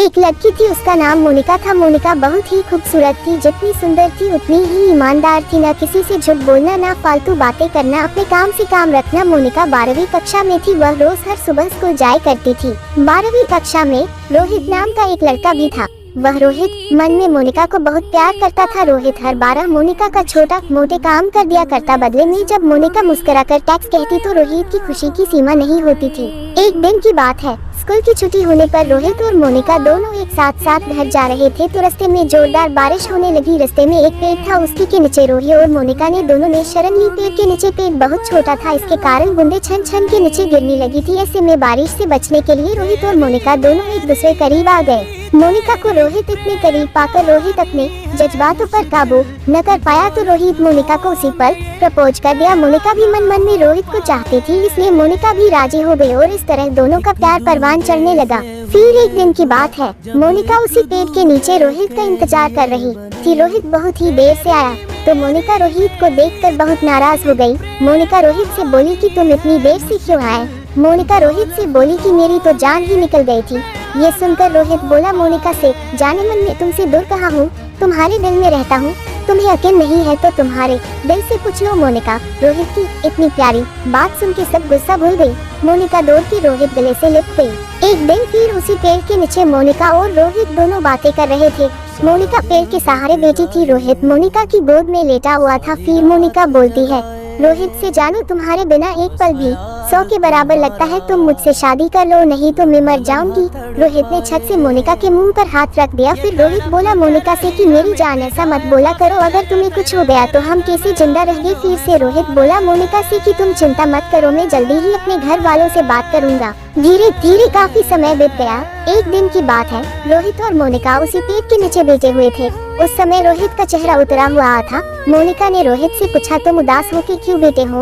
एक लड़की थी, उसका नाम मोनिका था। मोनिका बहुत ही खूबसूरत थी, जितनी सुंदर थी उतनी ही ईमानदार थी। न किसी से झूठ बोलना, न फालतू बातें करना, अपने काम से काम रखना। मोनिका 12वीं कक्षा में थी। वह रोज हर सुबह स्कूल जाया करती थी। 12वीं कक्षा में रोहित नाम का एक लड़का भी था। वह रोहित मन में मोनिका को बहुत प्यार करता था। रोहित हर बार मोनिका का छोटा मोटे काम कर दिया करता। बदले में जब मोनिका मुस्कुराकर टैक्स कहती तो रोहित की खुशी की सीमा नहीं होती थी। एक दिन की बात है, स्कूल की छुट्टी होने पर रोहित और मोनिका दोनों एक साथ घर जा रहे थे तो रास्ते में जोरदार बारिश होने लगी। रास्ते में एक पेड़ था, उसके के नीचे रोहित और मोनिका ने दोनों ने शरण ली। पेड़ के नीचे, पेड़ बहुत छोटा था, इसके कारण बूंदे छन छन के नीचे गिरने लगी थी। ऐसे में बारिश से बचने के लिए रोहित और मोनिका दोनों एक दूसरे करीब आ गए। मोनिका को रोहित इतने करीब पाकर रोहित अपने जज्बातों पर काबू न कर पाया तो रोहित मोनिका को उसी पर प्रपोज कर दिया। मोनिका भी मन मन में रोहित को चाहती थी, इसलिए मोनिका भी राजी हो गई और इस तरह दोनों का प्यार परवान चढ़ने लगा। फिर एक दिन की बात है, मोनिका उसी पेड़ के नीचे रोहित का इंतजार कर रही थी। रोहित बहुत ही देर से आया तो मोनिका रोहित को देखकर बहुत नाराज हो गई। मोनिका रोहित से बोली कि तुम इतनी देर से क्यों आए? मोनिका रोहित से बोली कि मेरी तो जान ही निकल गई थी। ये सुनकर रोहित बोला मोनिका से, जाने मन में तुमसे दूर कहाँ हूँ, तुम्हारे दिल में रहता हूँ। तुम्हें यकीन नहीं है तो तुम्हारे दिल से पूछ लो। मोनिका रोहित की इतनी प्यारी बात सुन के सब गुस्सा भूल गई। मोनिका दौड़ के रोहित गले से लिपट गई। एक दिन फिर उसी पेड़ के नीचे मोनिका और रोहित दोनों बातें कर रहे थे। मोनिका पेड़ के सहारे बैठी थी, रोहित मोनिका की गोद में लेटा हुआ था। फिर मोनिका बोलती है, रोहित से, जानू तुम्हारे बिना एक पल भी 100 के बराबर लगता है। तुम मुझसे शादी कर लो, नहीं तो मैं मर जाऊंगी। रोहित ने छत से मोनिका के मुंह पर हाथ रख दिया। फिर रोहित बोला मोनिका से कि मेरी जान, ऐसा मत बोला करो, अगर तुम्हें कुछ हो गया तो हम कैसे जिंदा रहेंगे। फिर से रोहित बोला मोनिका से कि तुम चिंता मत करो, मैं जल्दी ही अपने घर वालों से बात करूंगा। धीरे धीरे काफी समय बीत गया। एक दिन की बात है, रोहित और मोनिका उसी पेड़ के नीचे बैठे हुए थे। उस समय रोहित का चेहरा उतरा हुआ था। मोनिका ने रोहित से पूछा, तुम उदास होकर क्यों बैठे हो?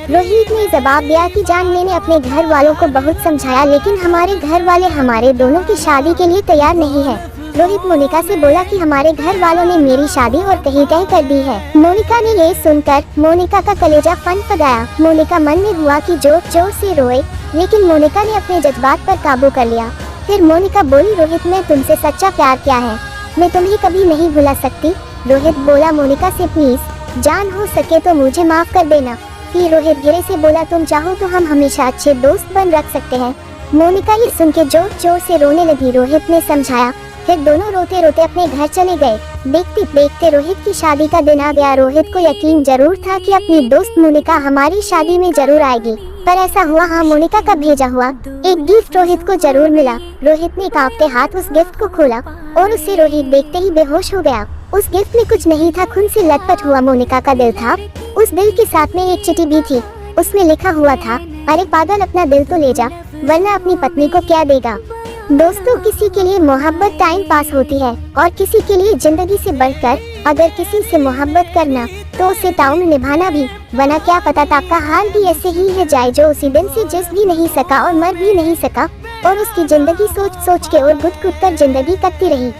रोहित ने जवाब दिया कि जान, मैंने अपने घर वालों को बहुत समझाया, लेकिन हमारे घर वाले हमारे दोनों की शादी के लिए तैयार नहीं है। रोहित मोनिका से बोला कि हमारे घर वालों ने मेरी शादी और कहीं तय कर दी है। मोनिका ने ये सुनकर मोनिका का कलेजा फनफनाया। मोनिका मन में हुआ कि जोर जोर से रोए, लेकिन मोनिका ने अपने जज्बात पर काबू कर लिया। फिर मोनिका बोली, रोहित मैं तुमसे सच्चा प्यार किया है, मैं तुम्हें कभी नहीं भुला सकती। रोहित बोला मोनिका से, प्लीज जान, हो सके तो मुझे माफ कर देना। फिर रोहित धीरे से बोला, तुम चाहो तो हम हमेशा अच्छे दोस्त बन रख सकते हैं। मोनिका ये सुन के जोर जोर से रोने लगी। रोहित ने समझाया, फिर दोनों रोते रोते अपने घर चले गए। देखते देखते रोहित की शादी का दिन आ गया। रोहित को यकीन जरूर था कि अपनी दोस्त मोनिका हमारी शादी में जरूर आएगी, पर ऐसा हुआ हाँ, मोनिका का भेजा हुआ एक गिफ्ट रोहित को जरूर मिला। रोहित ने कांपते हाथ उस गिफ्ट को खोला और उसे रोहित देखते ही बेहोश हो गया। उस गिफ्ट में कुछ नहीं था, खून से लटपट हुआ मोनिका का दिल था। उस दिल के साथ में एक चिट्ठी भी थी। उसमें लिखा हुआ था, अरे पागल, अपना दिल तो ले जा, वरना अपनी पत्नी को क्या देगा। दोस्तों, किसी के लिए मोहब्बत टाइम पास होती है और किसी के लिए जिंदगी से बढ़कर। अगर किसी से मोहब्बत करना तो उसे ताउम्र निभाना भी, वरना क्या पता आपका हाल भी ऐसे ही है जाए जो उसी दिन से जिस भी नहीं सका और मर भी नहीं सका और उसकी जिंदगी सोच सोच के और घुट घुट कर जिंदगी कटती रही।